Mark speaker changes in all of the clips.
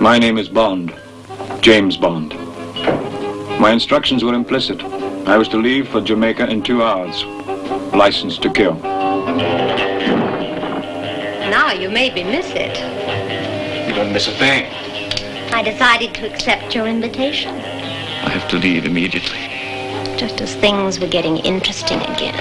Speaker 1: My name is Bond. James Bond. My instructions were implicit. I was to leave for Jamaica in 2 hours. License to kill.
Speaker 2: Now you maybe miss it.
Speaker 1: You don't miss a thing.
Speaker 2: I decided to accept your invitation.
Speaker 1: I have to leave immediately.
Speaker 2: Just as things were getting interesting again.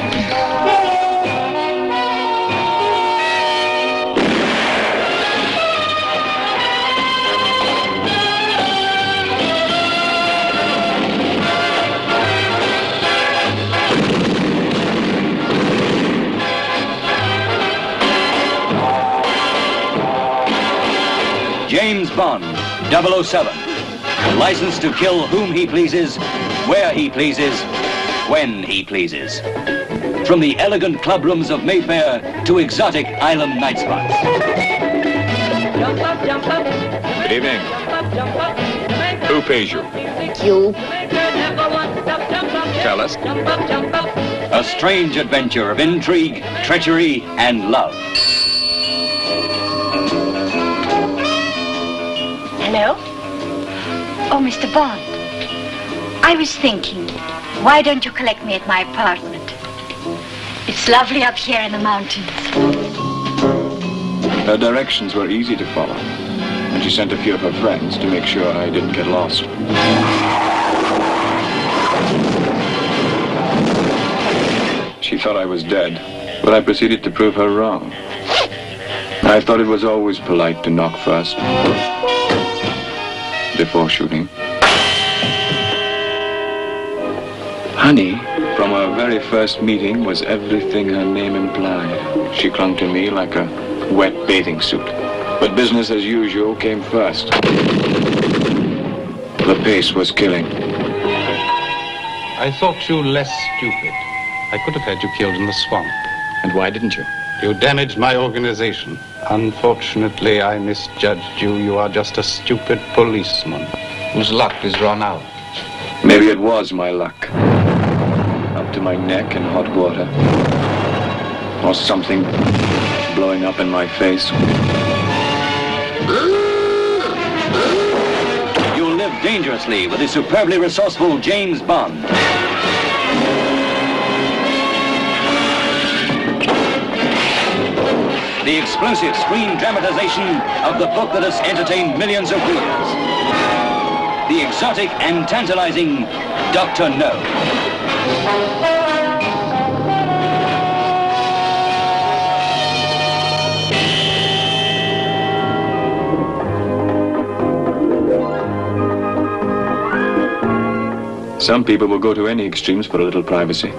Speaker 3: James Bond, 007. Licensed to kill whom he pleases, where he pleases, when he pleases. From the elegant clubrooms of Mayfair to exotic island night spots.
Speaker 1: Good evening. Who pays you?
Speaker 2: You.
Speaker 1: Tell us.
Speaker 3: A strange adventure of intrigue, treachery, and love.
Speaker 4: Hello? Oh, Mr. Bond. I was thinking, why don't you collect me at my apartment? It's lovely up here in the mountains.
Speaker 1: Her directions were easy to follow, and she sent a few of her friends to make sure I didn't get lost. She thought I was dead, but I proceeded to prove her wrong. I thought it was always polite to knock first, before shooting. Honey, from our very first meeting, was everything her name implied. She clung to me like a wet bathing suit. But business as usual came first. The pace was killing.
Speaker 5: I thought you less stupid. I could have had you killed in the swamp.
Speaker 1: And why didn't you?
Speaker 5: You damaged my organization. Unfortunately, I misjudged you. You are just a stupid policeman whose luck is run out.
Speaker 1: Maybe it was my luck. Up to my neck in hot water. Or something blowing up in my face.
Speaker 3: You'll live dangerously with the superbly resourceful James Bond. The explosive screen dramatization of the book that has entertained millions of readers. The exotic and tantalizing Dr. No.
Speaker 1: Some people will go to any extremes for a little privacy.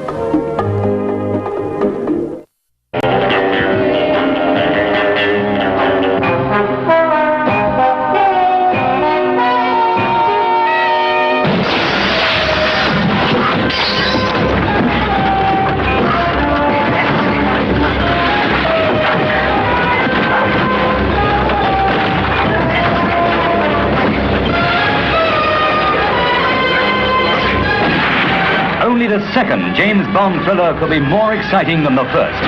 Speaker 3: Only the second James Bond thriller could be more exciting than the first.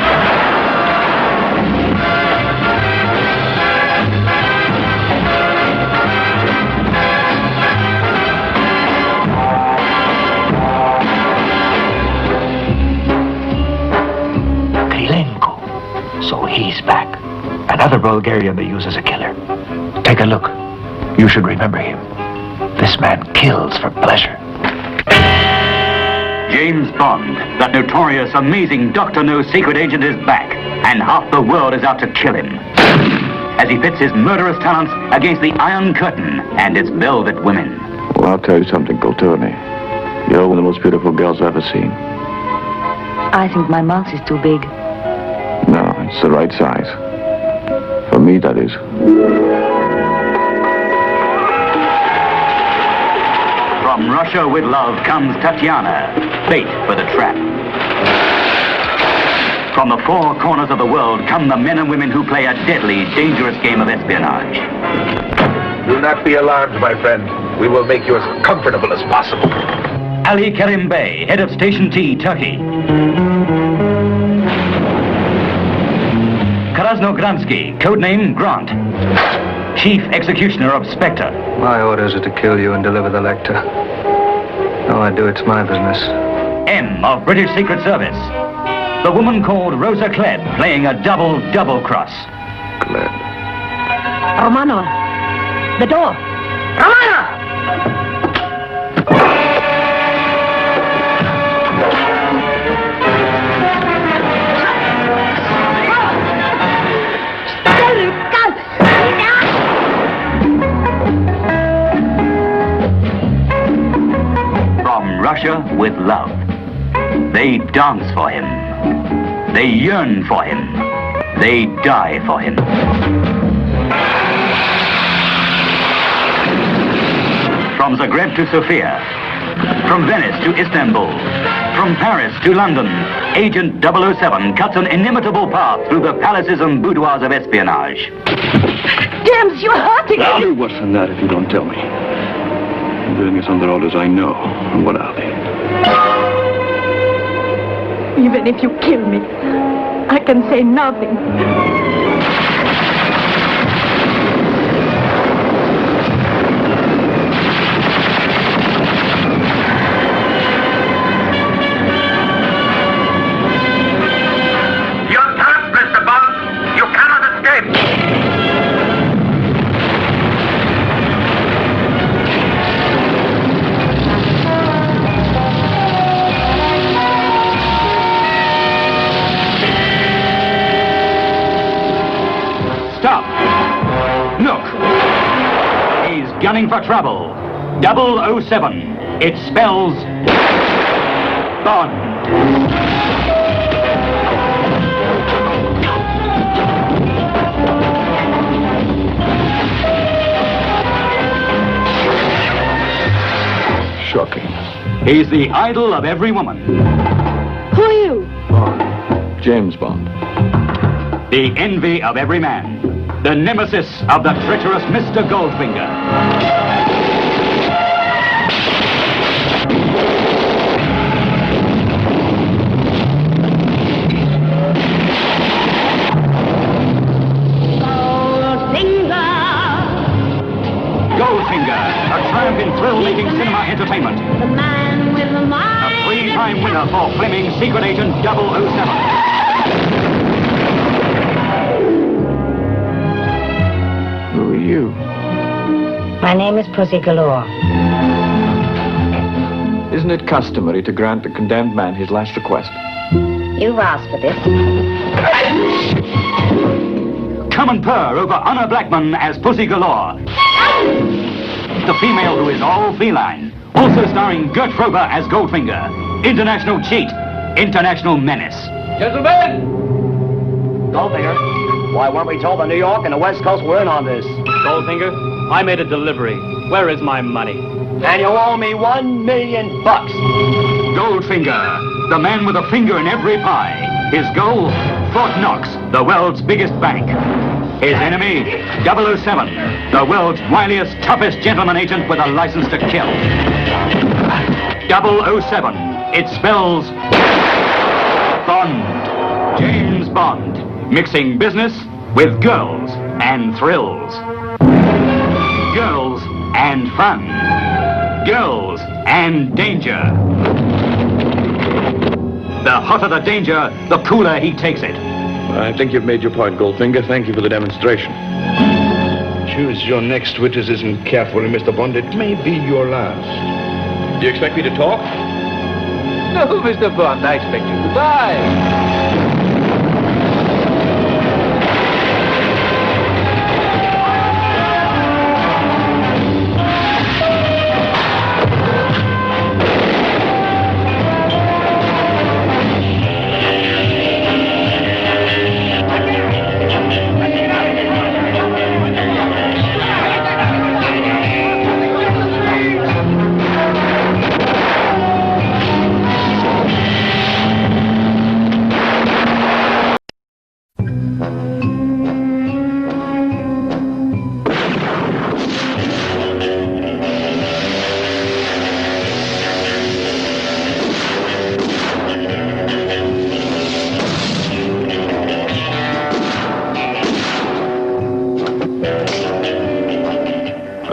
Speaker 6: Krylenko. So he's back. Another Bulgarian they use as a killer. Take a look. You should remember him. This man kills for pleasure.
Speaker 3: James Bond, that notorious, amazing Dr. No secret agent, is back, and half the world is out to kill him. As he pits his murderous talents against the Iron Curtain and its velvet women.
Speaker 1: Well, I'll tell you something, Tonnerre. You're one of the most beautiful girls I've ever seen.
Speaker 4: I think my mouth is too big.
Speaker 1: No, it's the right size. For me, that is.
Speaker 3: From Russia with love comes Tatiana, bait for the trap. From the four corners of the world come the men and women who play a deadly, dangerous game of espionage.
Speaker 7: Do not be alarmed, my friend. We will make you as comfortable as possible.
Speaker 3: Ali Kerim Bey, head of Station T, Turkey. Krasnogransky, codename Grant. Chief Executioner of Spectre.
Speaker 8: My orders are to kill you and deliver the lecter. How I do it's my business.
Speaker 3: M of British Secret Service. The woman called Rosa Klebb, playing a double cross.
Speaker 8: Glad.
Speaker 2: Romano, the door. Romano!
Speaker 3: From Russia with love. They dance for him. They yearn for him. They die for him. From Zagreb to Sofia, from Venice to Istanbul, from Paris to London, Agent 007 cuts an inimitable path through the palaces and boudoirs of espionage.
Speaker 2: James, you're hurting me.
Speaker 1: I'll do worse than that if you don't tell me. I'm doing this under orders I know. And what are they?
Speaker 2: Even if you kill me, I can say nothing.
Speaker 7: You're trapped, Mr. Bond. You cannot escape.
Speaker 3: Stop! Look! He's gunning for trouble. 007. It spells Bond.
Speaker 1: Shocking.
Speaker 3: He's the idol of every woman.
Speaker 2: Who are you?
Speaker 1: Bond. James Bond.
Speaker 3: The envy of every man. The nemesis of the treacherous Mr. Goldfinger. Goldfinger, a triumph in thrill-making cinema entertainment.
Speaker 2: The man with the
Speaker 3: A
Speaker 2: mind.
Speaker 3: three-time winner for Fleming's Secret Agent 007.
Speaker 1: Who are you?
Speaker 2: My name is Pussy Galore.
Speaker 1: Isn't it customary to grant the condemned man his last request?
Speaker 2: You've asked for this.
Speaker 3: Come and purr over Honor Blackman as Pussy Galore. The female who is all feline. Also starring Gert Frober as Goldfinger. International cheat. International menace.
Speaker 9: Gentlemen! Goldfinger, why weren't we told the New York and the West Coast were in on this?
Speaker 10: Goldfinger, I made a delivery. Where is my money?
Speaker 9: And you owe me $1 million.
Speaker 3: Goldfinger, the man with a finger in every pie. His goal, Fort Knox, the world's biggest bank. His enemy, 007, the world's wiliest, toughest gentleman agent with a license to kill. 007, it spells Bond. James Bond, mixing business with girls and thrills. Girls and fun. Girls and danger. The hotter the danger, the cooler he takes it.
Speaker 1: I think you've made your point, Goldfinger. Thank you for the demonstration.
Speaker 7: Choose your next witticism carefully, Mr. Bond. It may be your last.
Speaker 1: Do you expect me to talk?
Speaker 9: No, Mr. Bond, I expect you to die.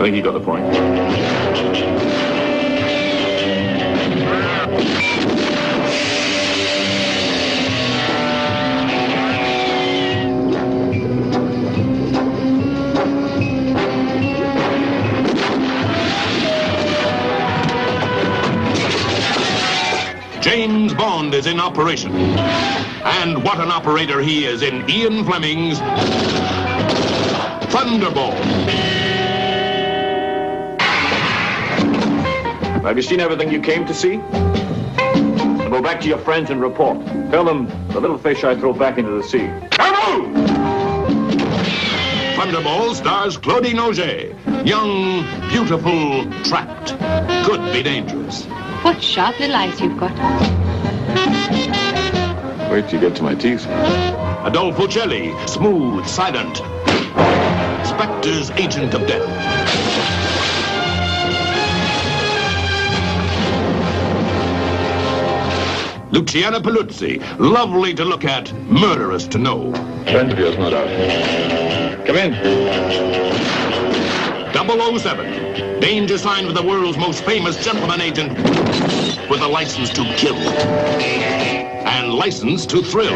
Speaker 11: I think you got the point.
Speaker 12: James Bond is in operation. And what an operator he is in Ian Fleming's Thunderball.
Speaker 11: Have you seen everything you came to see? Go back to your friends and report. Tell them the little fish I throw back into the sea.
Speaker 12: Come Thunderball stars Claudine Auger. Young, beautiful, trapped. Could be dangerous.
Speaker 13: What sharp little eyes you've got.
Speaker 11: Wait till you get to my teeth.
Speaker 12: Adolfo Celli, smooth, silent. Spectre's agent of death. Luciana Paluzzi, lovely to look at, murderous to know.
Speaker 11: Friend of yours, no doubt. Come in.
Speaker 12: 007, danger sign of the world's most famous gentleman agent with a license to kill and license to thrill.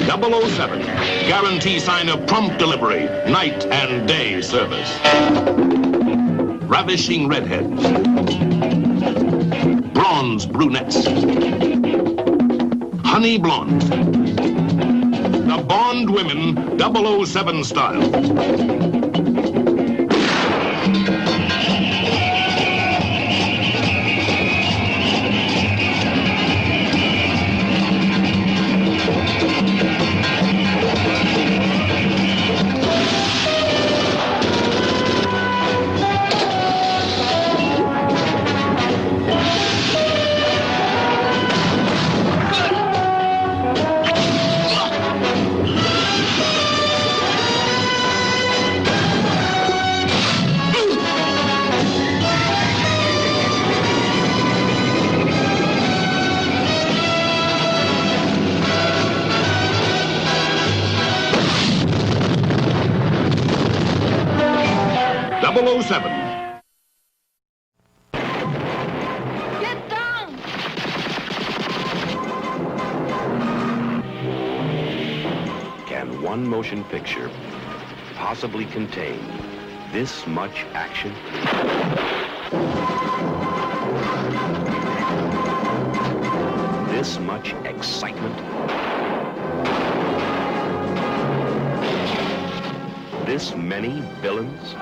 Speaker 12: 007, guarantee sign of prompt delivery, night and day service. Ravishing redheads, bronze brunettes, honey blondes. The Bond women 007 style.
Speaker 13: Get down!
Speaker 14: Can one motion picture possibly contain this much action? This much excitement? This many villains?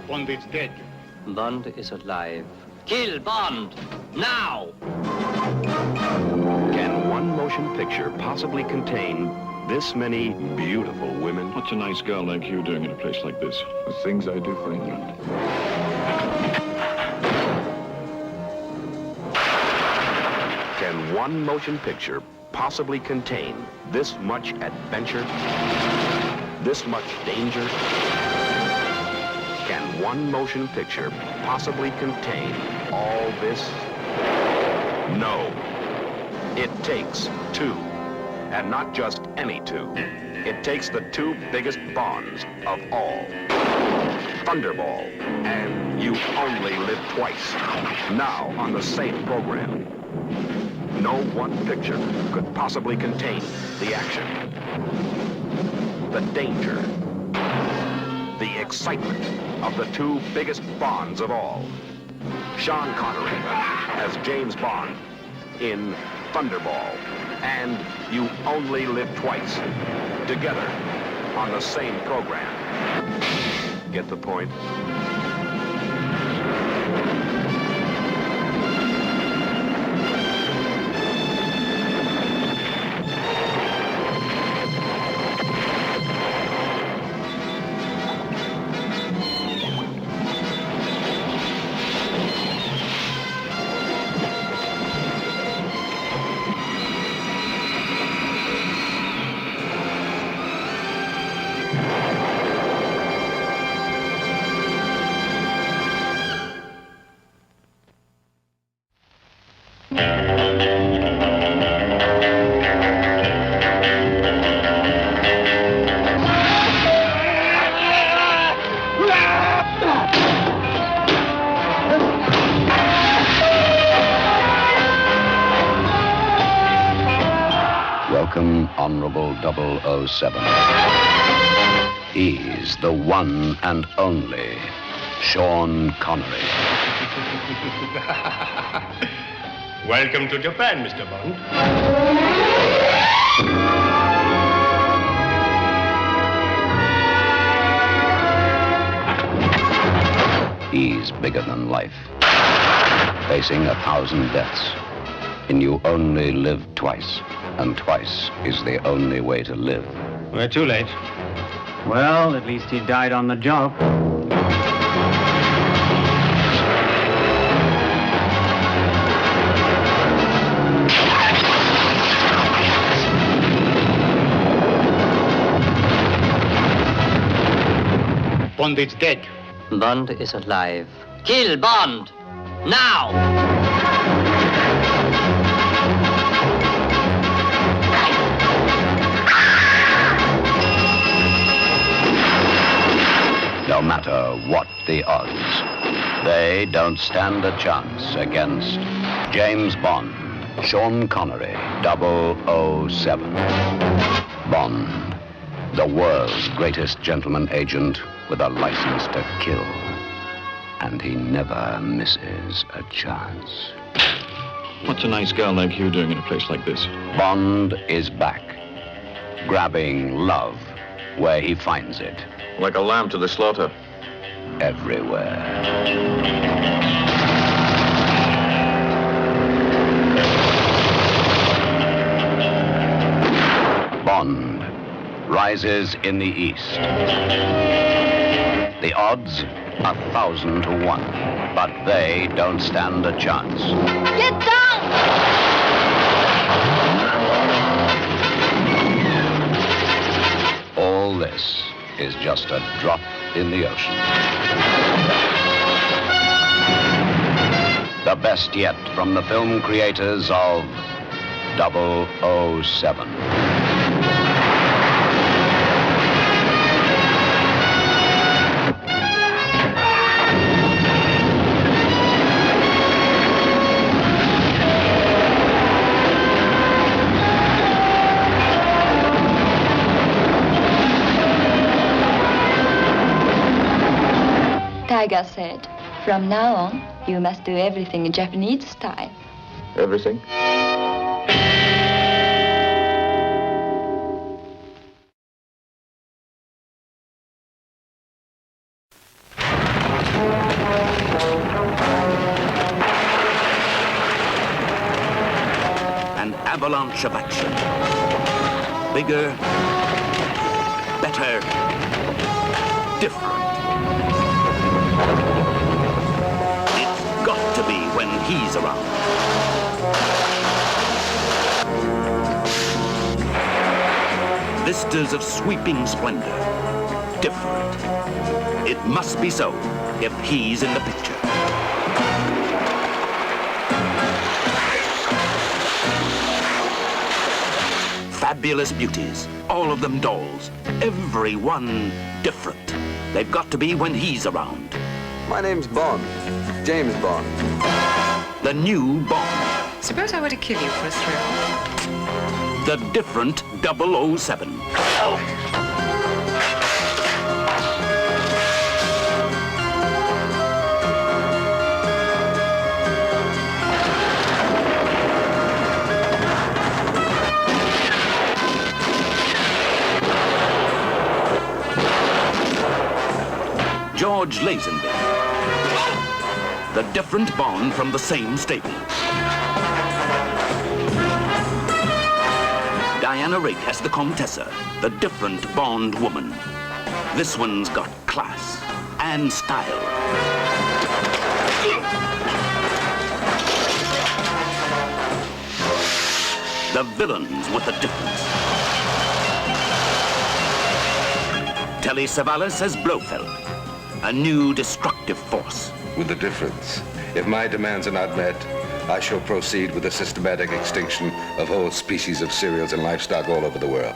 Speaker 5: Bond is dead.
Speaker 15: Bond is alive. Kill Bond! Now!
Speaker 14: Can one motion picture possibly contain this many beautiful women?
Speaker 11: What's a nice girl like you doing in a place like this? The things I do for England.
Speaker 14: Can one motion picture possibly contain this much adventure? This much danger? Can one motion picture possibly contain all this? No. It takes two. And not just any two. It takes the two biggest Bonds of all. Thunderball and You Only Live Twice. Now on the same program. No one picture could possibly contain the action, the danger, the excitement of the two biggest Bonds of all. Sean Connery as James Bond in Thunderball and You Only Live Twice, together on the same program. Get the point?
Speaker 16: Welcome, Honorable 007. He's the one and only Sean Connery.
Speaker 17: Welcome to Japan, Mr. Bond.
Speaker 16: He's bigger than life, facing 1,000 deaths. And you only live twice, and twice is the only way to live.
Speaker 10: We're too late. Well, at least he died on the job.
Speaker 17: Bond is dead.
Speaker 15: Bond is alive. Kill Bond! Now!
Speaker 16: No matter what the odds, they don't stand a chance against James Bond, Sean Connery, 007. Bond, the world's greatest gentleman agent with a license to kill. And he never misses a chance.
Speaker 1: What's a nice girl like you doing in a place like this?
Speaker 16: Bond is back, grabbing love where he finds it.
Speaker 1: Like a lamb to the slaughter.
Speaker 16: Everywhere. Bond rises in the east. The odds, 1,000 to 1, but they don't stand a chance.
Speaker 13: Get down!
Speaker 16: All this is just a drop in the ocean. The best yet from the film creators of 007.
Speaker 18: Tiger said, from now on, you must do everything in Japanese style.
Speaker 1: Everything?
Speaker 14: An avalanche of action. Bigger, better, different. It's got to be when he's around. Vistas of sweeping splendor. Different. It must be so if he's in the picture. Fabulous beauties, all of them dolls, every one different. They've got to be when he's around.
Speaker 19: My name's Bond, James Bond.
Speaker 14: The new Bond.
Speaker 20: Suppose I were to kill you for a thrill.
Speaker 14: The different 007. George Lazenby. The different Bond from the same stable. Diana Rigg as the Comtessa, the different Bond woman. This one's got class and style. The villains with a difference. Telly Savalas as Blofeld, a new destructive force.
Speaker 19: With a difference. If my demands are not met, I shall proceed with the systematic extinction of whole species of cereals and livestock all over the world.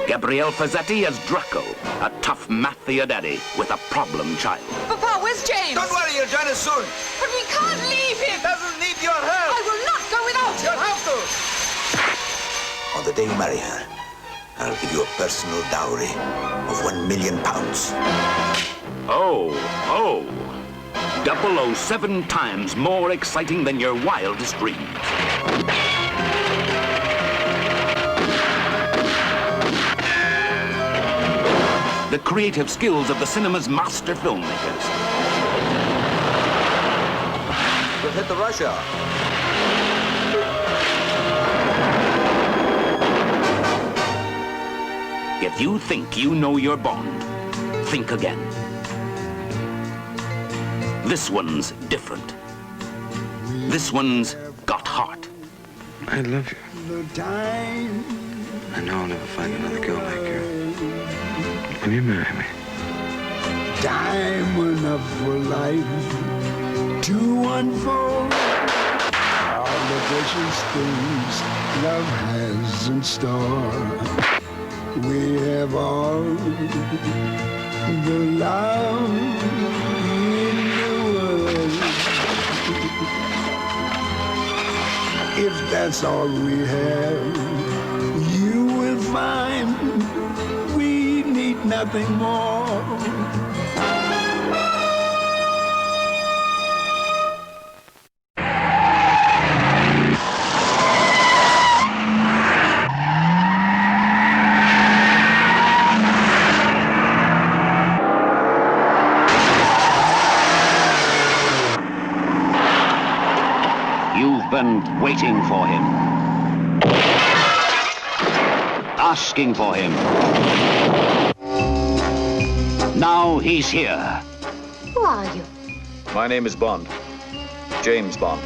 Speaker 14: Gabrielle Fazzetti as Draco, a tough mafia daddy with a problem child.
Speaker 20: Papa, where's James?
Speaker 21: Don't worry, he'll join us soon.
Speaker 20: But we can't leave him.
Speaker 21: He doesn't need your help.
Speaker 20: I will not go without him.
Speaker 21: You'll have to. On the day you marry her, I'll give you a personal dowry of £1 million.
Speaker 3: Oh. 007 times more exciting than your wildest dreams. The creative skills of the cinema's master filmmakers.
Speaker 21: We've hit the rush hour.
Speaker 3: If you think you know your Bond, think again. This one's different. This one's got heart.
Speaker 19: I love you. I know I'll never find another girl like you. Will you marry me?
Speaker 22: Time enough for life to unfold all the precious things love has in store. We have all the love in the world. If that's all we have, you will find we need nothing more.
Speaker 3: You've been waiting for him. Asking for him. Now he's here.
Speaker 2: Who are you?
Speaker 11: My name is Bond. James Bond.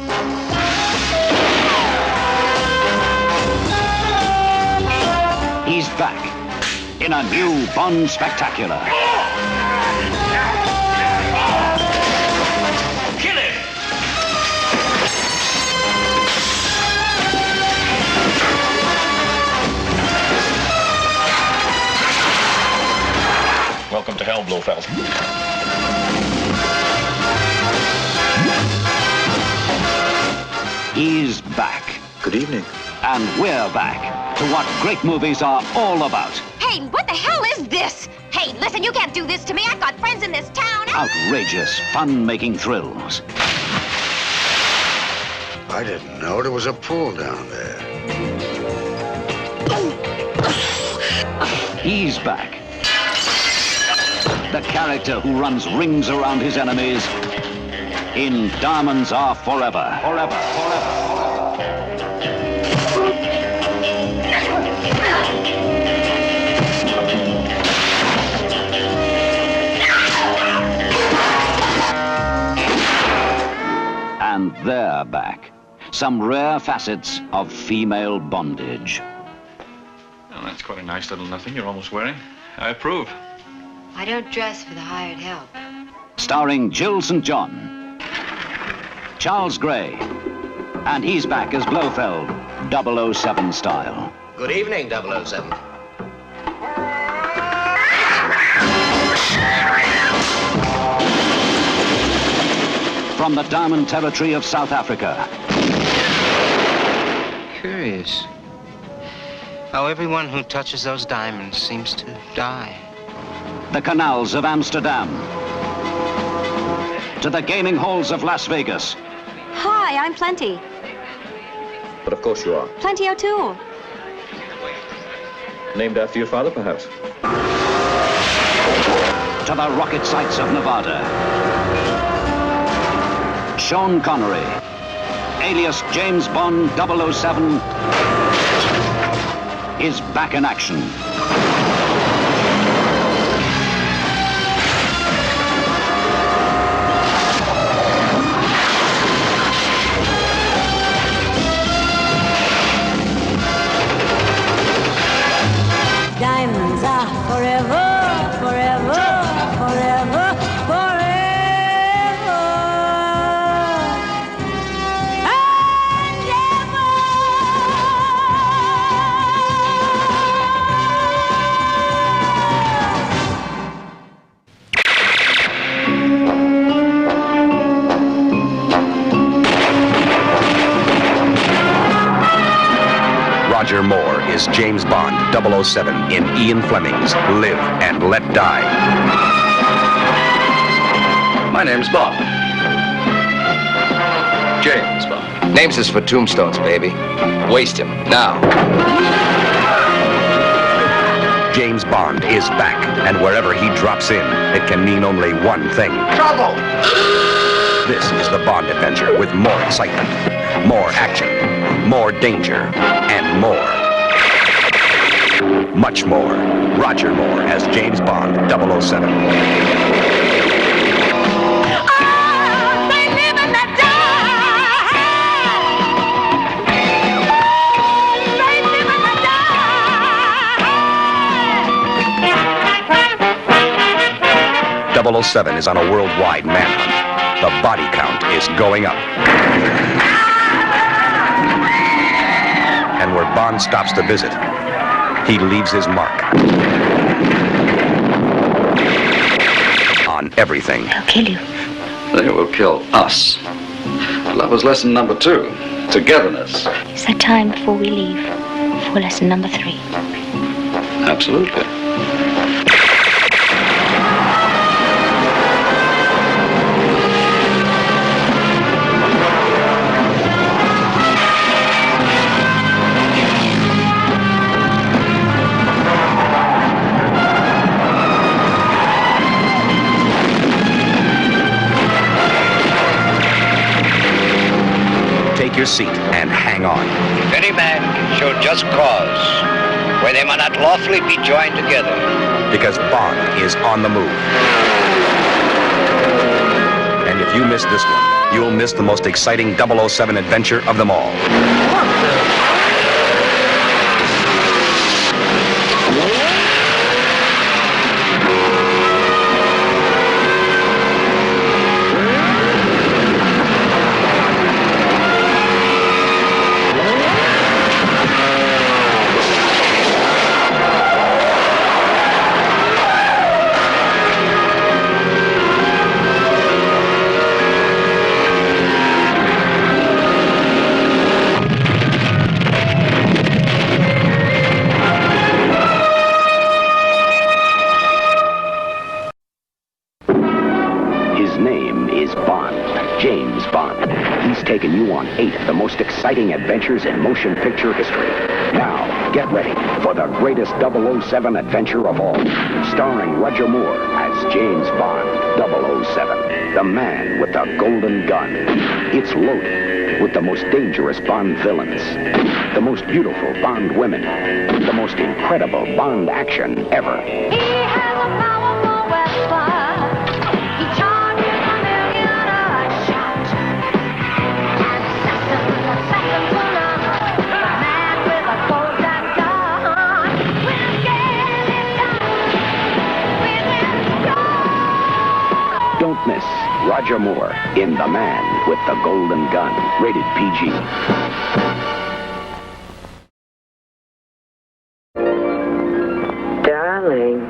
Speaker 3: He's back in a new Bond spectacular. Kill him!
Speaker 11: Welcome to hell, Blofeld.
Speaker 3: He's back.
Speaker 11: Good evening.
Speaker 3: And we're back to what great movies are all about.
Speaker 2: Hey, what the hell is this? Hey, listen, you can't do this to me. I've got friends in this town.
Speaker 3: Outrageous, fun-making thrills.
Speaker 21: I didn't know there was a pool down there.
Speaker 3: He's back. The character who runs rings around his enemies in Diamonds Are Forever. Forever. And they're back. Some rare facets of female bondage.
Speaker 11: Well, that's quite a nice little nothing you're almost wearing. I approve.
Speaker 13: I don't dress for the hired help.
Speaker 3: Starring Jill St. John, Charles Gray, and he's back as Blofeld, 007 style.
Speaker 9: Good evening, 007.
Speaker 3: From the Diamond Territory of South Africa.
Speaker 23: Curious how everyone who touches those diamonds seems to die.
Speaker 3: The canals of Amsterdam. To the gaming halls of Las Vegas.
Speaker 24: Hi, I'm Plenty.
Speaker 11: But of course you are.
Speaker 24: Plenty O'Toole.
Speaker 11: Named after your father, perhaps?
Speaker 3: To the rocket sites of Nevada. Sean Connery, alias James Bond 007, is back in action.
Speaker 25: Diamonds are forever, forever, forever, forever. And ever.
Speaker 4: introduce James Bond, 007, in Ian Fleming's Live and Let Die.
Speaker 6: My name's Bond. James Bond.
Speaker 7: Names is for tombstones, baby. Waste him, now.
Speaker 4: James Bond is back, and wherever he drops in, it can mean only one thing.
Speaker 7: Trouble!
Speaker 4: This is the Bond adventure with more excitement, more action, more danger, and more. Much more. Roger Moore as James Bond, 007. .007 is on a worldwide manhunt. The body count is going up. And where Bond stops to visit, he leaves his mark. On everything.
Speaker 25: They'll kill you.
Speaker 6: They will kill us. That was lesson number 2. Togetherness.
Speaker 25: Is there time before we leave for lesson number 3?
Speaker 6: Absolutely.
Speaker 4: Take your seat and hang on.
Speaker 16: If any man show just cause where they may not lawfully be joined together.
Speaker 4: Because Bond is on the move. And if you miss this one, you'll miss the most exciting 007 adventure of them all.
Speaker 9: Taken you on 8 of the most exciting adventures in motion picture history. Now, get ready for the greatest 007 adventure of all. Starring Roger Moore as James Bond, 007, the man with the golden gun. It's loaded with the most dangerous Bond villains, the most beautiful Bond women, the most incredible Bond action ever.
Speaker 25: He has a powerful weapon. He charges a million a shot. An assassin with a second to none. A man with a golden gun. We'll get it done. We will go.
Speaker 9: Don't miss Roger Moore in The Man with the Golden Gun. Rated PG.
Speaker 8: Darling,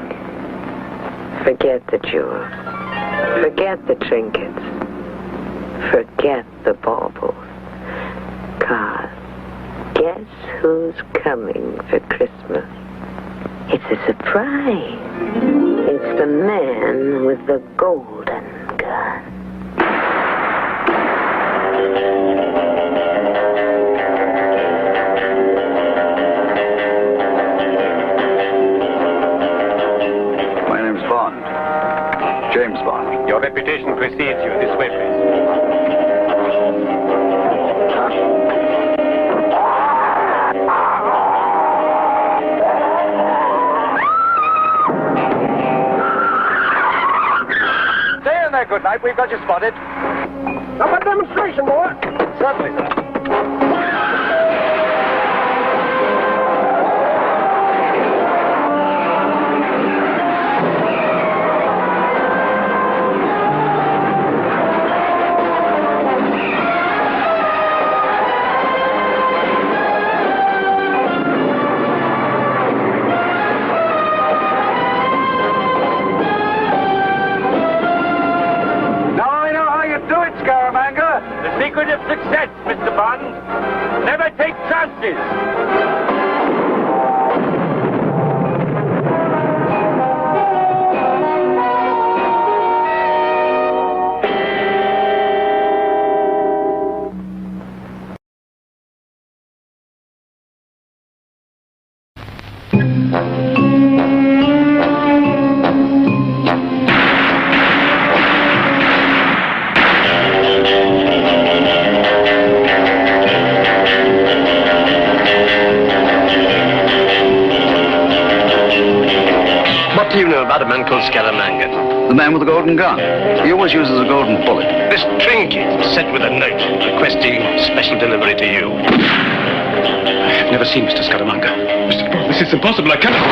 Speaker 8: forget the jewels. Forget the trinkets. Forget the baubles. 'Cause guess who's coming for Christmas? It's a surprise. It's the man with the golden gun.
Speaker 6: My name's Bond. James Bond.
Speaker 17: Your reputation precedes you. This way, please.
Speaker 9: Stay in there, good night. We've got you spotted. Up a demonstration, boy. Certainly, sir.
Speaker 17: The secret of success, Mr. Bond.
Speaker 5: What do you know about a man called Scaramanga?
Speaker 6: The man with the golden gun. He always uses a golden bullet.
Speaker 5: This trinket is set with a note requesting special delivery to you.
Speaker 9: I've never seen Mr. Scaramanga. Mr. Bond, this is impossible. I cannot...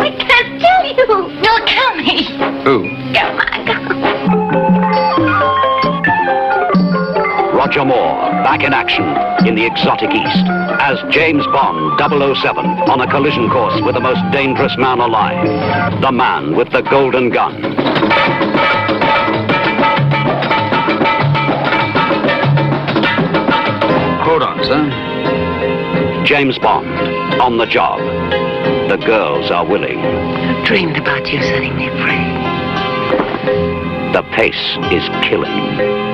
Speaker 25: I can't tell you. You'll kill me.
Speaker 6: Who?
Speaker 25: Scaramanga.
Speaker 4: Roger Moore, back in action in the exotic East as James Bond 007 on a collision course with the most dangerous man alive, the man with the golden gun.
Speaker 6: Hold on, sir.
Speaker 4: James Bond on the job. The girls are willing.
Speaker 8: I've dreamed about you setting me free.
Speaker 4: The pace is killing.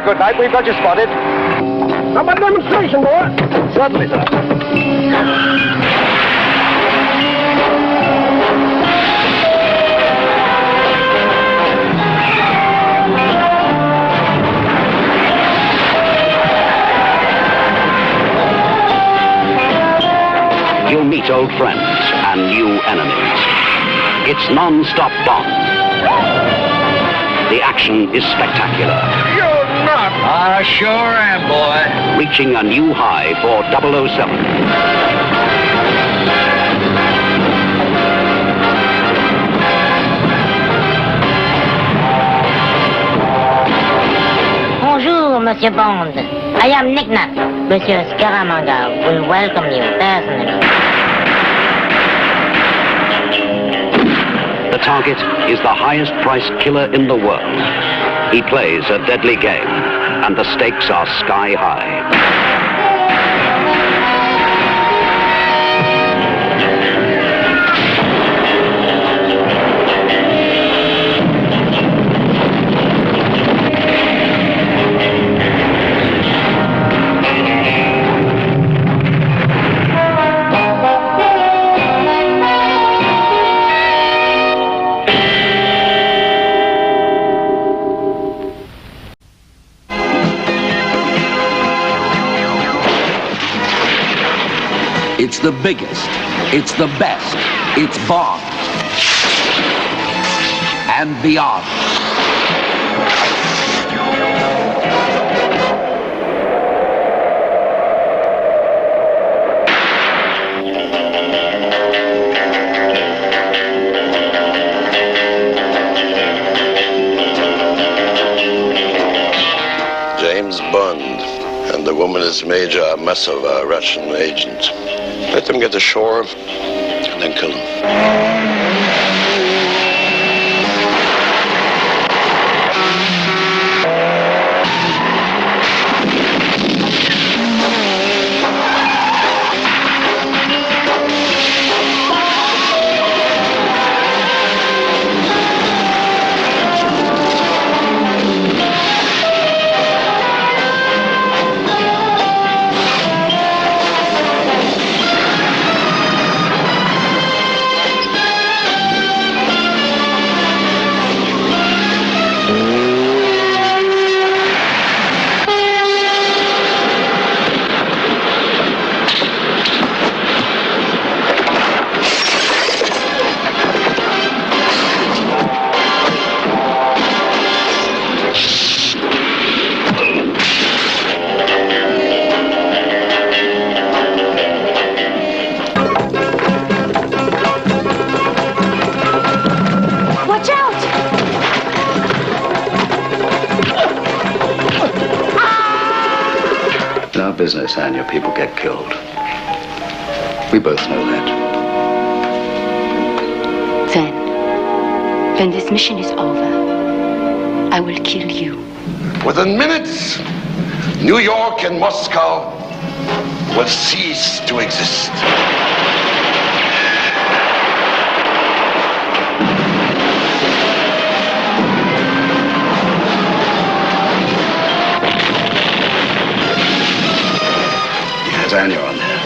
Speaker 5: Good night. We've got you spotted. How about a demonstration, boy? Certainly, sir.
Speaker 4: You'll meet old friends and new enemies. It's non-stop Bond. The action is spectacular.
Speaker 6: I sure am, boy.
Speaker 4: Reaching a new high for 007.
Speaker 25: Bonjour, Monsieur Bond. I am Knick-Knack. Monsieur Scaramanga will welcome you personally.
Speaker 4: The target is the highest-priced killer in the world. He plays a deadly game, and the stakes are sky high.
Speaker 3: It's the biggest. It's the best. It's Bond. And beyond.
Speaker 10: James Bond and the woman is Major Masova, a Russian agent. Let them get ashore and then kill them.
Speaker 6: Business and your people get killed. We both know that.
Speaker 8: When this mission is over, I will kill you.
Speaker 10: Within minutes, New York and Moscow will cease to exist.
Speaker 6: He has Anya on there.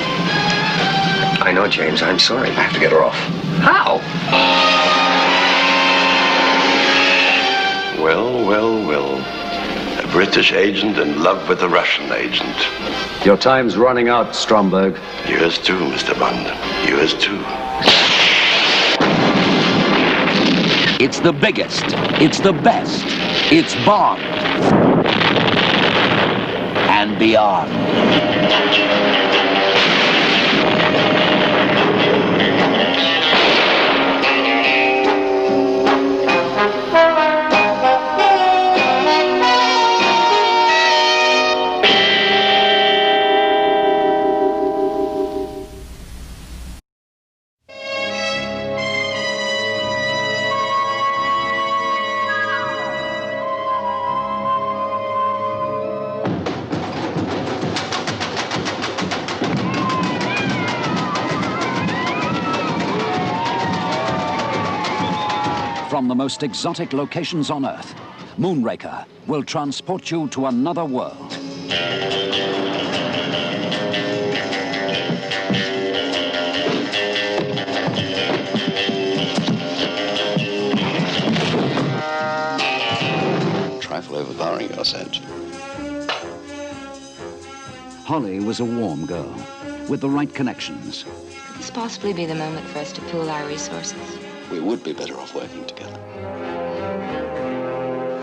Speaker 7: I know, James. I'm sorry.
Speaker 6: I have to get her off.
Speaker 7: How?
Speaker 10: Well, well, well. A British agent in love with a Russian agent.
Speaker 6: Your time's running out, Stromberg.
Speaker 10: Yours too, Mr. Bond. Yours too.
Speaker 3: It's the biggest. It's the best. It's Bond. And beyond.
Speaker 1: From the most exotic locations on Earth, MOONRAKER will transport you to another world.
Speaker 6: Trifle overpowering, your sense.
Speaker 1: Holly was a warm girl with the right connections.
Speaker 13: Could this possibly be the moment for us to pool our resources?
Speaker 6: We would be better off working together.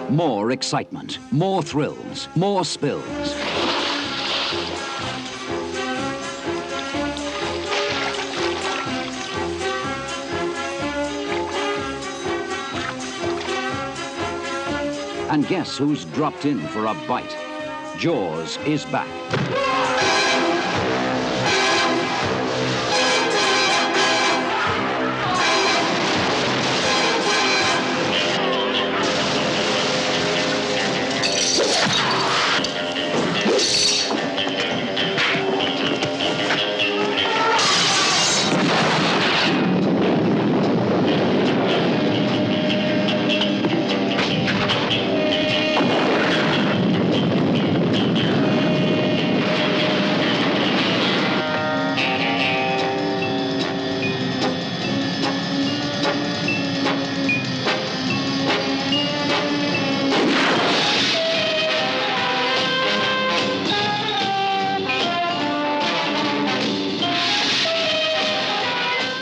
Speaker 1: More excitement, more thrills, more spills. And guess who's dropped in for a bite? Jaws is back.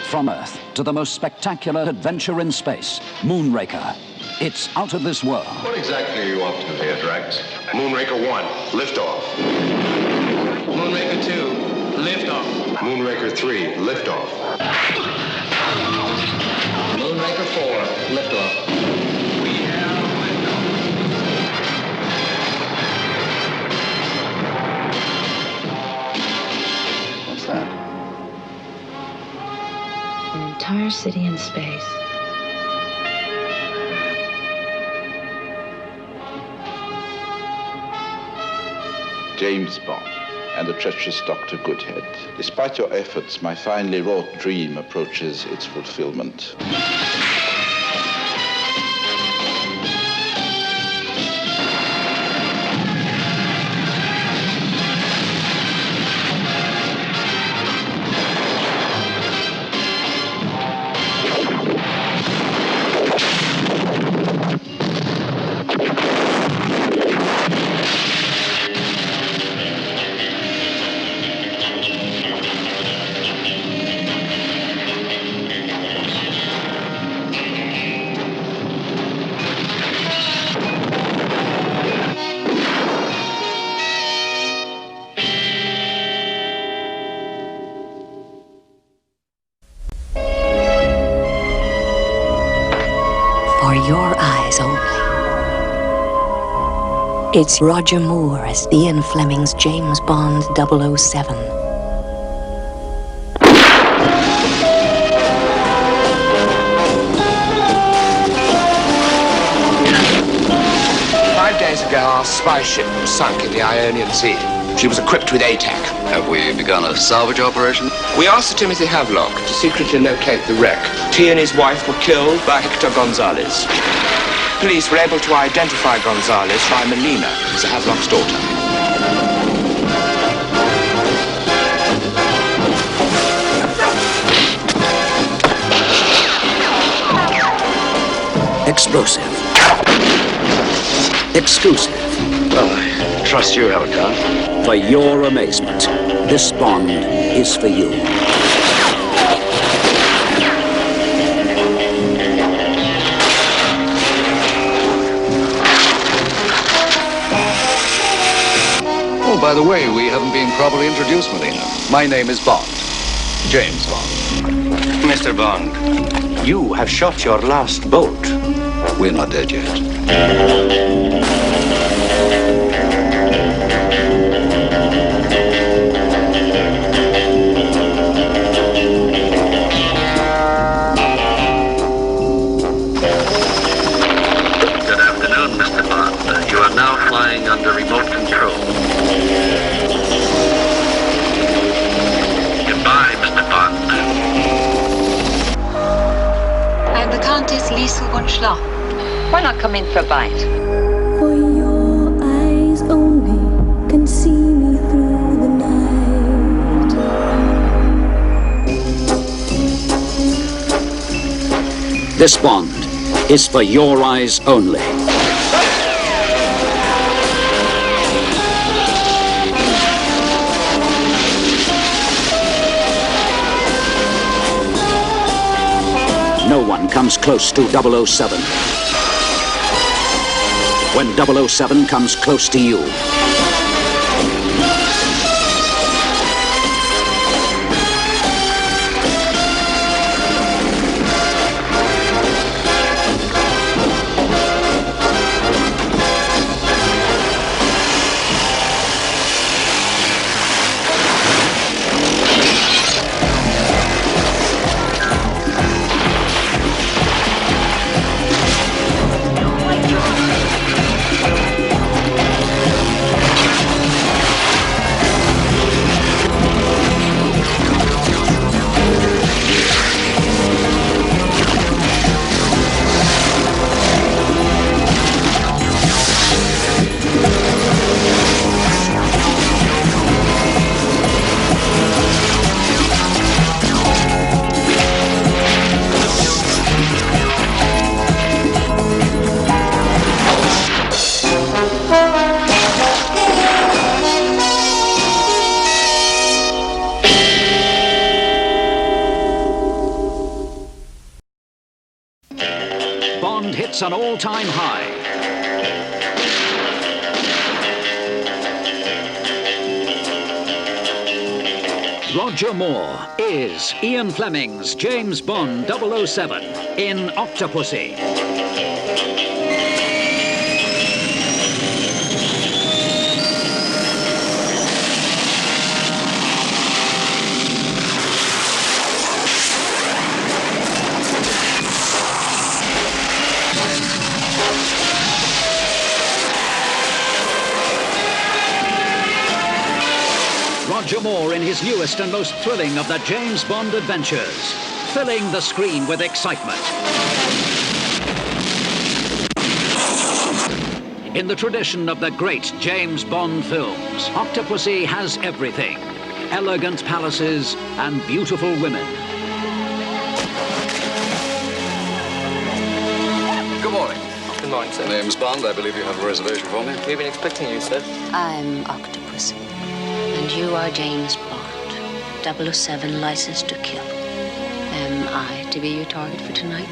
Speaker 1: From Earth to the most spectacular adventure in space, MOONRAKER. It's out of this world.
Speaker 19: What exactly are you up to here, Drax?
Speaker 5: MOONRAKER 1, liftoff.
Speaker 17: MOONRAKER 2, liftoff.
Speaker 19: MOONRAKER 3, liftoff.
Speaker 17: MOONRAKER 4, liftoff.
Speaker 6: What's that?
Speaker 13: An entire city in space.
Speaker 12: James Bond and the treacherous Dr. Goodhead. Despite your efforts, my finely wrought dream approaches its fulfillment.
Speaker 8: For your eyes only. It's Roger Moore as Ian Fleming's James Bond 007.
Speaker 14: ago, our spy ship was sunk in the Ionian Sea. She was equipped with ATAC.
Speaker 6: Have we begun a salvage operation?
Speaker 14: We asked Sir Timothy Havelock to secretly locate the wreck. He and his wife were killed by Hector Gonzalez. Police were able to identify Gonzalez by Melina, Sir Havelock's daughter.
Speaker 1: Explosive. Exclusive.
Speaker 6: Well, I trust you have a gun.
Speaker 1: For your amazement, this bond is for you.
Speaker 6: Oh, by the way, we haven't been properly introduced, Melina. My name is Bond. James Bond.
Speaker 23: Mr. Bond, you have shot your last bolt.
Speaker 6: We're not dead yet.
Speaker 4: Good afternoon, Mr. Bond. You are now flying under remote control. Goodbye, Mr. Bond.
Speaker 13: I'm the Countess Liesel von Schloch.
Speaker 2: Why not come in for a bite?
Speaker 25: For your eyes only can see me through the night.
Speaker 1: This bond is for your eyes only. No one comes close to 007. When 007 comes close to you, Bond hits an all-time high. Roger Moore is Ian Fleming's James Bond 007 in Octopussy. Roger Moore in his newest and most thrilling of the James Bond adventures, filling the screen with excitement. In the tradition of the great James Bond films, Octopussy has everything: elegant palaces and beautiful women.
Speaker 6: Good morning.
Speaker 17: Good morning, sir.
Speaker 6: Name's Bond. I believe you have a reservation for me.
Speaker 17: We've been expecting you, sir.
Speaker 8: I'm Octopussy, and you are James Bond, 007 licensed to kill. Am I to be your target for tonight?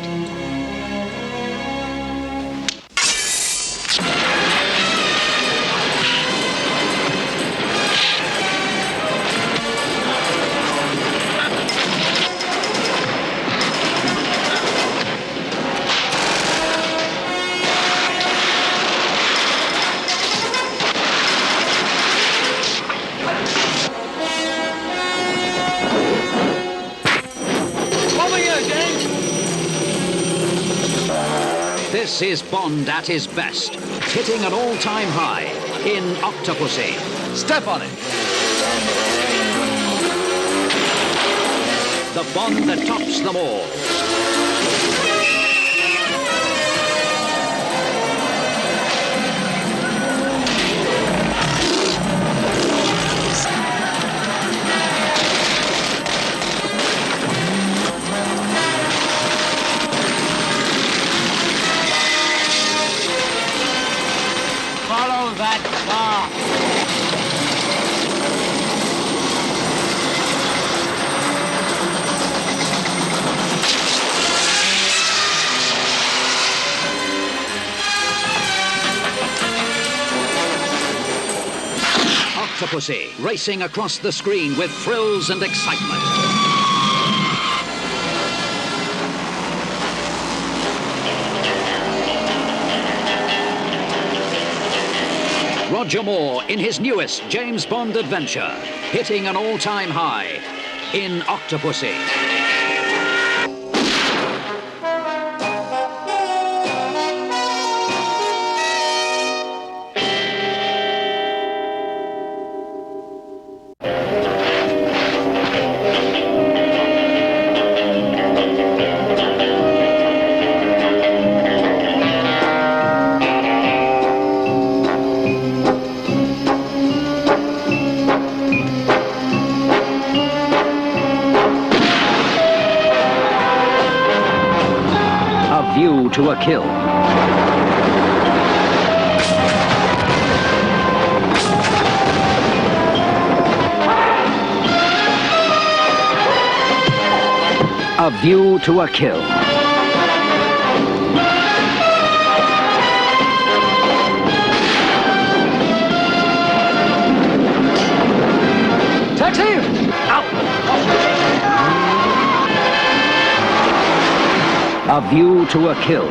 Speaker 1: This is Bond at his best, hitting an all-time high in Octopussy.
Speaker 6: Step on it.
Speaker 1: The Bond that tops them all.
Speaker 5: Follow that car.
Speaker 1: Octopussy racing across the screen with thrills and excitement. Roger Moore in his newest James Bond adventure, hitting an all-time high in Octopussy. View to a kill. A view to a kill.
Speaker 6: Taxi!
Speaker 1: Out! A view to a kill.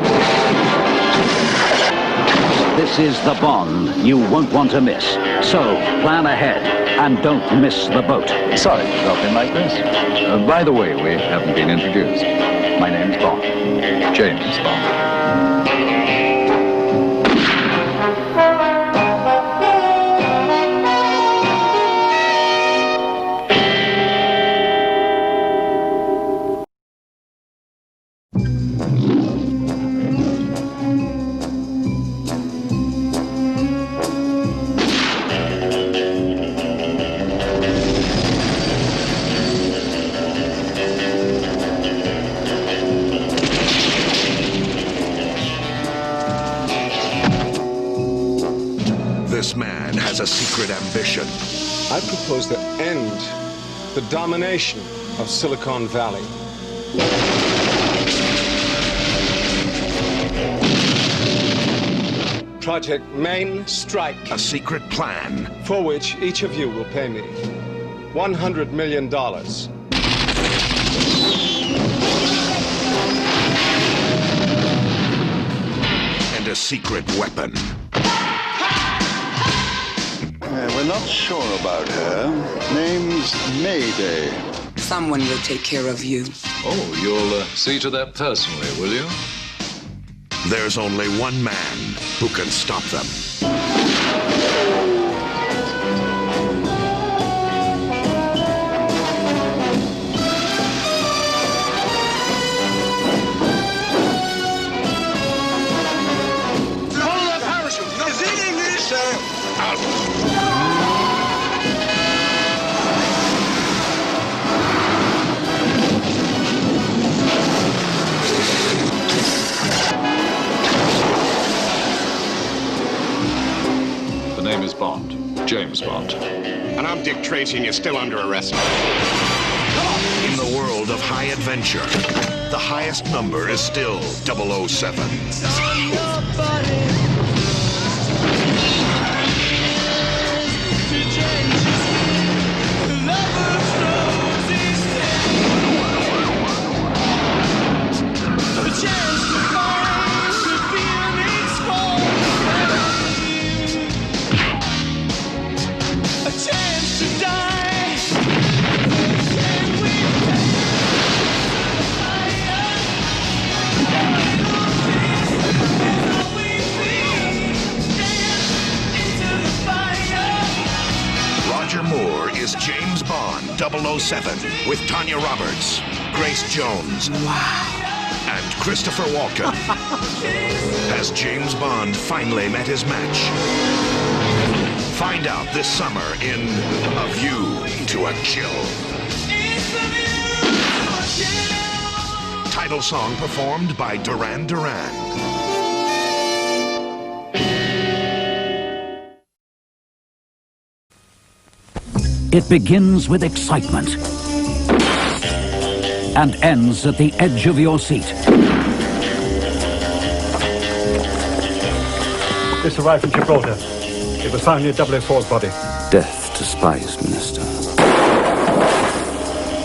Speaker 1: This is the Bond you won't want to miss. So plan ahead and don't miss the boat.
Speaker 6: Sorry to drop in like this. By the way, we haven't been introduced. My name's Bond. James Bond.
Speaker 15: This man has a secret ambition.
Speaker 18: I propose to end the domination of Silicon Valley. Project Main Strike.
Speaker 15: A secret plan.
Speaker 18: For which each of you will pay me $100 million.
Speaker 15: And a secret weapon.
Speaker 10: We're not sure about her. Name's Mayday.
Speaker 20: Someone will take care of you.
Speaker 6: Oh, you'll see to that personally, will you?
Speaker 15: There's only one man who can stop them.
Speaker 5: Follow that parachute. Is it English?
Speaker 6: The name is Bond. James Bond.
Speaker 21: And I'm Dick Tracy, and you're still under arrest.
Speaker 15: In the world of high adventure, the highest number is still 007. 007 with Tanya Roberts, Grace Jones, and Christopher Walken. Has James Bond finally met his match? Find out this summer in A View to a Kill. Title song performed by Duran Duran.
Speaker 1: It begins with excitement and ends at the edge of your seat.
Speaker 9: This arrived from Gibraltar. It was found near 004's body.
Speaker 11: Death to spies, Minister.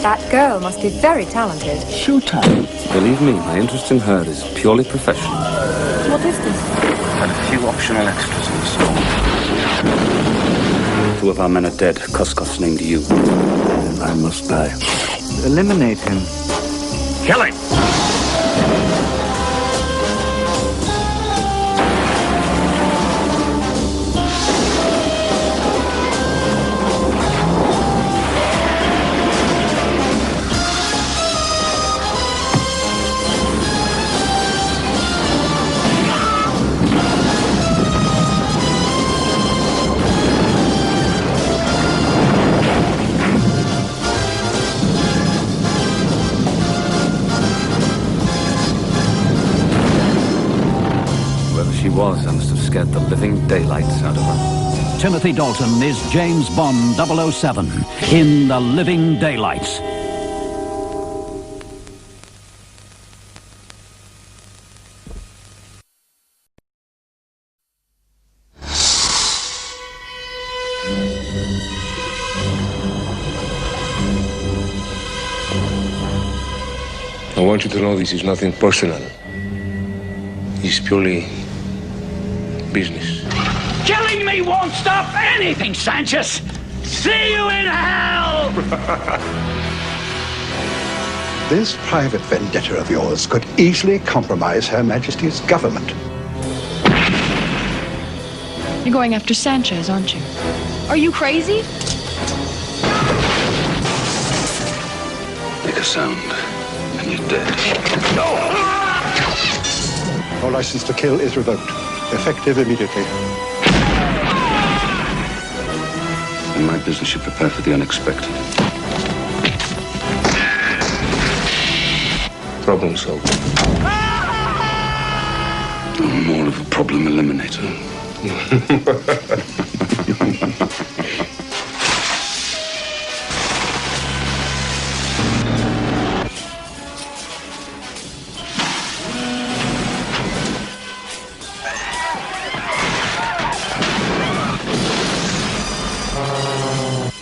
Speaker 13: That girl must be very talented.
Speaker 11: Shoot her. Believe me, my interest in her is purely professional.
Speaker 13: What is this?
Speaker 11: And a few optional extras and so on. 2 of our men are dead. Koskov's named you. And I must die. Eliminate him.
Speaker 9: Kill him!
Speaker 11: I must have scared the living daylights out of her.
Speaker 1: Timothy Dalton is James Bond 007 in The Living Daylights.
Speaker 19: I want you to know this is nothing personal. It's purely business.
Speaker 16: Killing me won't stop anything, Sanchez! See you in hell!
Speaker 22: This private vendetta of yours could easily compromise Her Majesty's government.
Speaker 24: You're going after Sanchez, aren't you? Are you crazy?
Speaker 11: Make a sound, and you're dead.
Speaker 22: Your license to kill is revoked. Effective immediately.
Speaker 11: In my business, you prepare for the unexpected.
Speaker 19: Problem solved.
Speaker 11: I'm more of a problem eliminator.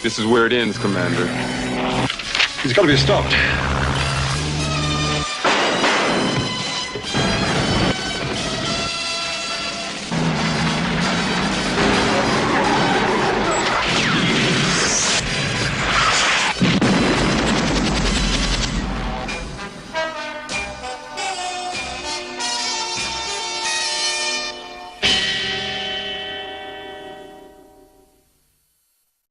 Speaker 18: This is where it ends, Commander.
Speaker 22: He's got to be stopped.